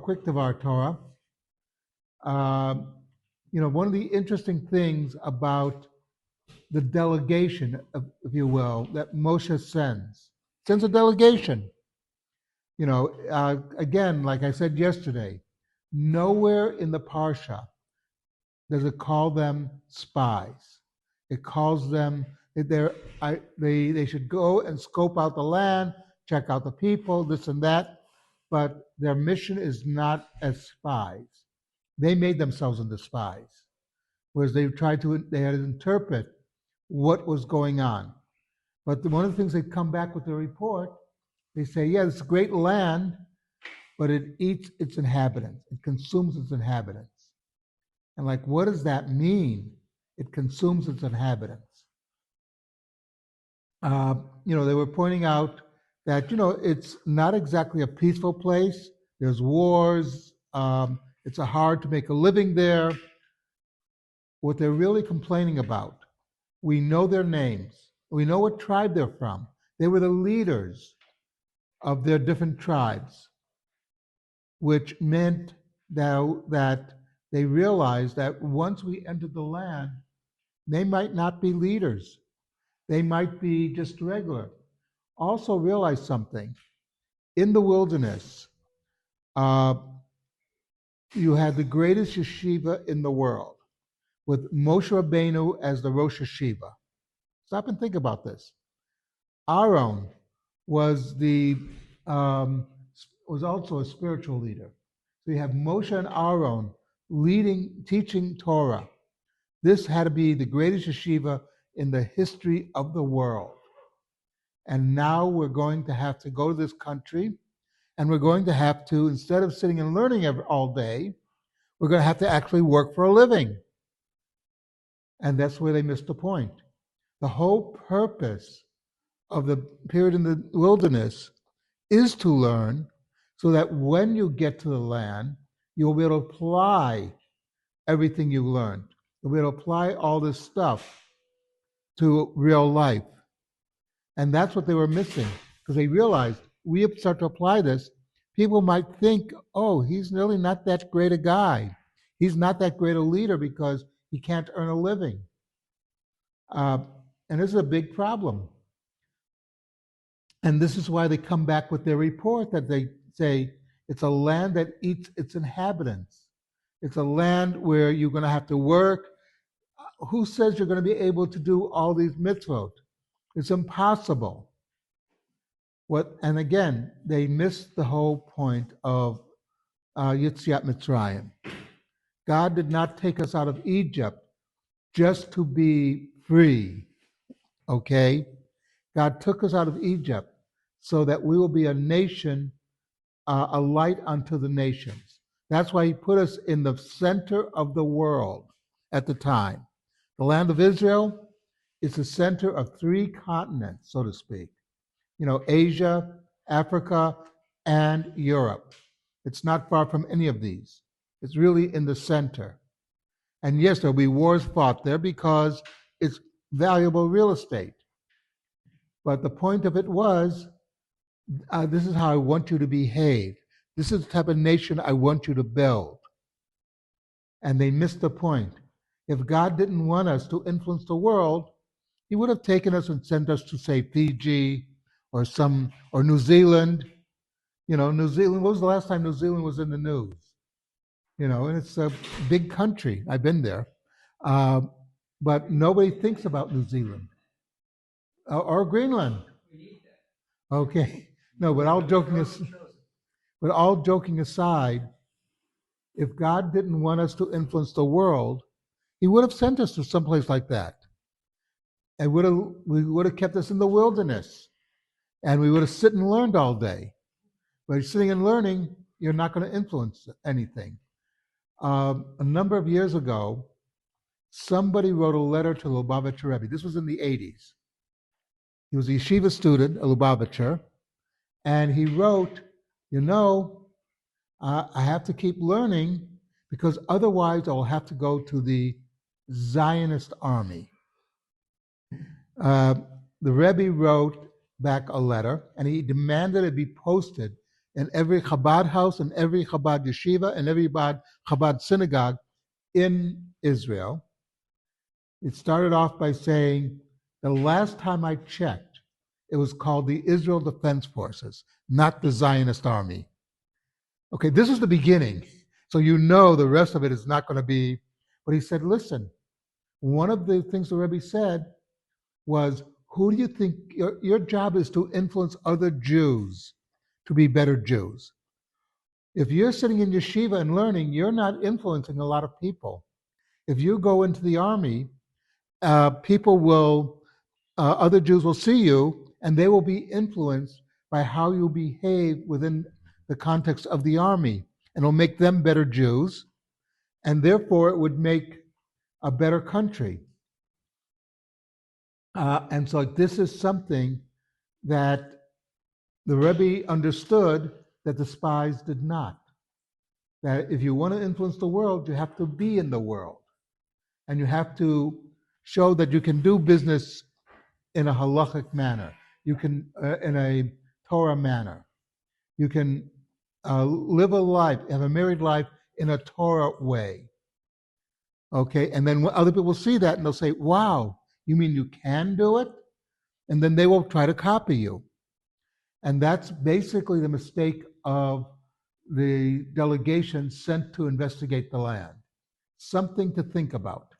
quick Devar Torah. One of the interesting things about the delegation, if you will, that Moshe sends a delegation. Again, like I said yesterday, nowhere in the Parsha does it call them spies. It calls them they should go and scope out the land, check out the people, this and that, but their mission is not as spies. They made themselves into spies, whereas they had to interpret what was going on. But one of the things they come back with the report, they say, yeah, it's a great land, but it eats its inhabitants. It consumes its inhabitants. And what does that mean? It consumes its inhabitants. They were pointing out that, it's not exactly a peaceful place. There's wars. It's hard to make a living there. What they're really complaining about, we know their names. We know what tribe they're from. They were the leaders of their different tribes, which meant that they realized that once we entered the land, they might not be leaders. They might be just regular. Also realize something. In the wilderness, you had the greatest yeshiva in the world, with Moshe Rabbeinu as the Rosh Yeshiva. Stop and think about this. Aaron was also a spiritual leader. So you have Moshe and Aaron teaching Torah. This had to be the greatest yeshiva in the history of the world. And now we're going to have to go to this country, and we're going to have to, instead of sitting and learning all day, we're going to have to actually work for a living. And that's where they missed the point. The whole purpose of the period in the wilderness is to learn, so that when you get to the land, you'll be able to apply everything you learned. You'll be able to apply all this stuff to real life. And that's what they were missing, because they realized we start to apply this, people might think, oh, he's really not that great a guy. He's not that great a leader because he can't earn a living. And this is a big problem. And this is why they come back with their report that they say it's a land that eats its inhabitants. It's a land where you're going to have to work. Who says you're going to be able to do all these mitzvot? It's impossible. And again, they missed the whole point of Yetziat Mitzrayim. God did not take us out of Egypt just to be free, okay? God took us out of Egypt so that we will be a nation, a light unto the nations. That's why he put us in the center of the world at the time. The land of Israel is the center of 3 continents, so to speak. Asia, Africa, and Europe. It's not far from any of these. It's really in the center. And yes, there'll be wars fought there because it's valuable real estate. But the point of it was, this is how I want you to behave. This is the type of nation I want you to build. And they missed the point. If God didn't want us to influence the world, he would have taken us and sent us to, say, Fiji or New Zealand. New Zealand, when was the last time New Zealand was in the news? And it's a big country. I've been there. But nobody thinks about New Zealand. Or Greenland. Okay. No, but all joking aside, if God didn't want us to influence the world, he would have sent us to someplace like that. And we would have kept us in the wilderness. And we would have sit and learned all day. But sitting and learning, you're not going to influence anything. A number of years ago, somebody wrote a letter to Lubavitcher Rebbe. This was in the 80s. He was a yeshiva student, a Lubavitcher, and he wrote, I have to keep learning because otherwise I'll have to go to the Zionist army. The Rebbe wrote back a letter, and he demanded it be posted in every Chabad house, and every Chabad yeshiva, and every Chabad synagogue in Israel. It started off by saying, the last time I checked, it was called the Israel Defense Forces, not the Zionist Army. Okay, this is the beginning. So you know the rest of it is not going to be. But he said, listen, one of the things the Rebbe said was, who do you think your job is to influence other Jews to be better Jews? If you're sitting in yeshiva and learning, you're not influencing a lot of people. If you go into the army, people will, other Jews will see you, and they will be influenced by how you behave within the context of the army, and it'll make them better Jews, and therefore it would make a better country. And so this is something that the Rebbe understood that the spies did not. That if you want to influence the world, you have to be in the world. And you have to show that you can do business in a halachic manner. You can, in a Torah manner. You can live a life, have a married life in a Torah way. Okay, and then other people see that and they'll say, wow, you mean you can do it? And then they will try to copy you. And that's basically the mistake of the delegation sent to investigate the land. Something to think about.